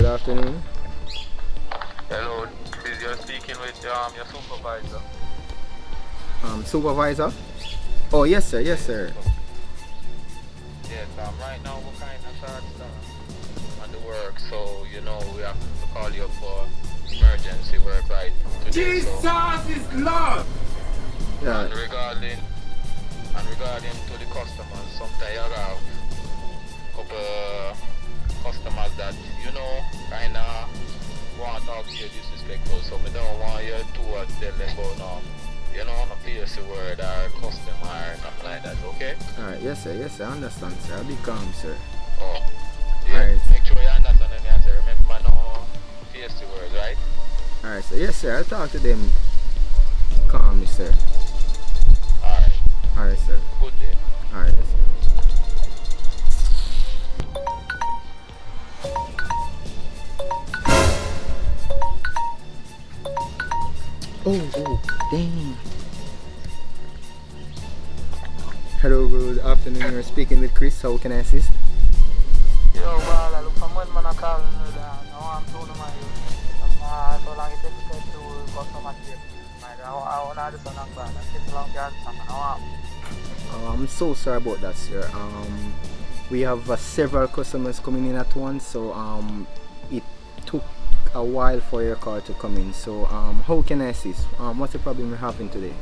afternoon. Hello, this you're speaking with your supervisor. Supervisor? Oh, yes, sir. Yes, sir. Yes, right now we're kind of short on the work, so you know we have to call you up for emergency work right today. Jesus So, is Lord! Yeah. and regarding to the customers, sometimes you have a couple customers that you know kind of want to talk to you disrespectful, so we don't want you to tell them about you know, not pierce the word or customer or something like that, okay? Alright, yes, sir. Yes, sir. I understand, sir. I'll be calm, sir. Oh, yeah. Alright. Make sure you understand me, I say, remember no pierce the word, right? Alright, sir. Yes, sir. I'll talk to them calmly, sir. Alright, Alright, sir. good day. Alright, yes, sir. Oh, dang. Hello, good afternoon. You're speaking with Chris. How can I assist? Yo, well, I look for money, man, I call I'm doing my so long it takes to customer care. I want to do something bad. I take a long time. I'm so sorry about that, sir. We have several customers coming in at once, so it took a while for your call to come in. So how can I assist? What's the problem you're having today?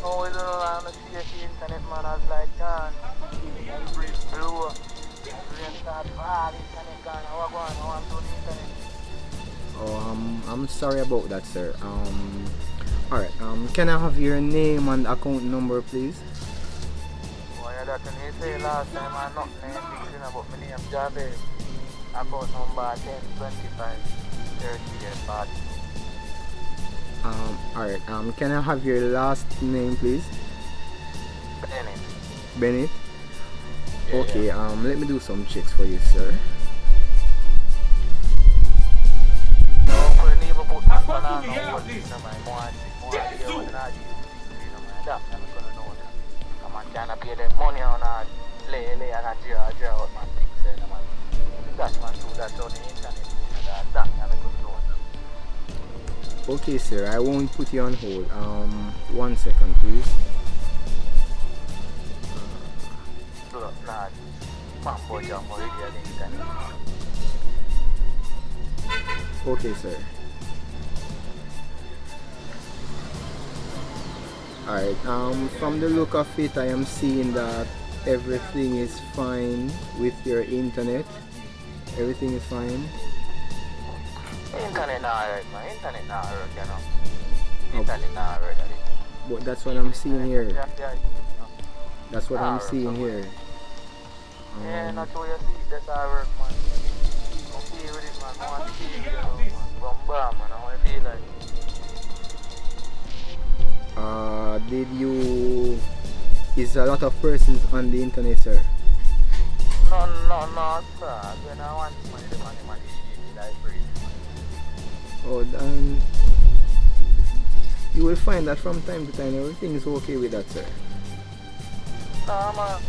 Oh, we don't know, I'm going to see the internet, man. I was like, gone. Every blue. Every start fall, internet gone. How I'm doing the internet. Oh, I'm sorry about that, sir. Alright, can I have your name and account number, please? Oh, yeah, that's when you say last time, I'm not name fixing about my name, Jabez. Account number 1025 38 40. Alright, can I have your last name, please? Bennett. Bennett? Yeah, Okay, let me do some checks for you, sir. No, couldn't even put my phone to on be no here, hold please. in my one. That I'm gonna know that. I'm trying to pay them money on a lay and a draw out my things there, man. That's man do that on the internet. That I'm gonna know that. Okay, sir, I won't put you on hold. 1 second, please. Look, nah, man, boy, jump already on the internet. Okay, sir. Alright, from the look of it, I am seeing that everything is fine with your internet. Everything is fine. Internet not hurt, man. Internet not hurt, you know. Internet not hurt, But that's what I'm seeing here. Yeah. That's what I'm seeing here. Yeah, not sure you see that's how work, man. Don't feel with it, man. I want to feel it, you know, man. Bomba, man. I want to feel like. Did you... Is a lot of persons on the internet, sir? No, sir. When I want money, the money, like free. Oh, then... You will find that from time to time everything is okay with that, sir. No, man.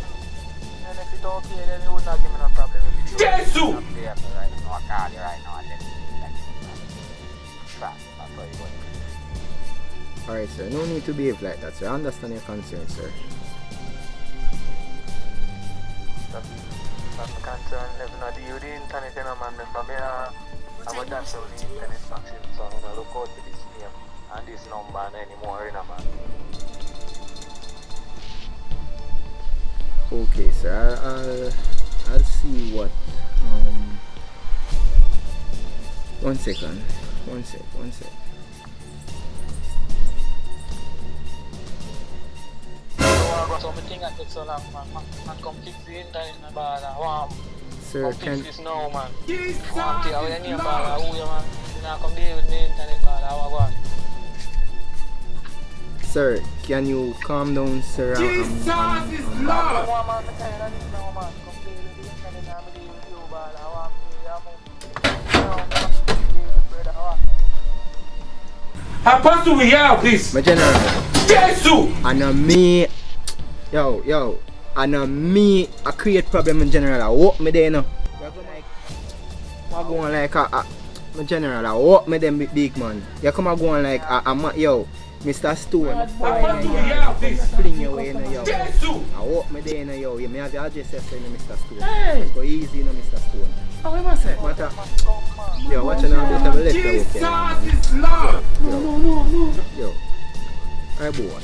And if it's okay, then you would not give me no problem. If it's Jesus! I'm there right now. I call you right now and then that's how you want. Alright, sir. No need to behave like that, sir. I understand your concern, sir. That's my concern. If not deal with the internet, you know, man. From here, I'm a dancer with the internet function. So I'm going to look out for this name and this number and anymore, you know, man. Okay, sir. I'll see what. 1 second. One sec. So I think I take so long, man. Come fix the internet, man. Sir, can... Fix this now, man. Jesus Man, take away is your name, Lord! man. Who you, man? You know, come deal with the internet, man. How I go? Sir, can you calm down, sir? Jesus is Lord! Man, man, I'm tired of this now, man. Come deal with the internet, I'm deal with you, man. I want to deal with brother. Apostle, we here, please. My general. Jesus! And me... Yo. And me, I create problem in general. I walk me there, you know. go on like my general, I walk me them big man. You come and go on like yo, Mr. Stone. What do we have this? Fling your way in yo. Jesus! I walk me there in yo. You may have your address yesterday, Mr. Stone. Hey! Go easy, Mr. Stone. Oh, what was it? Matter. Yo, watch out now, bit of a left. Jesus is Lord! No. Yo. Alright, boy.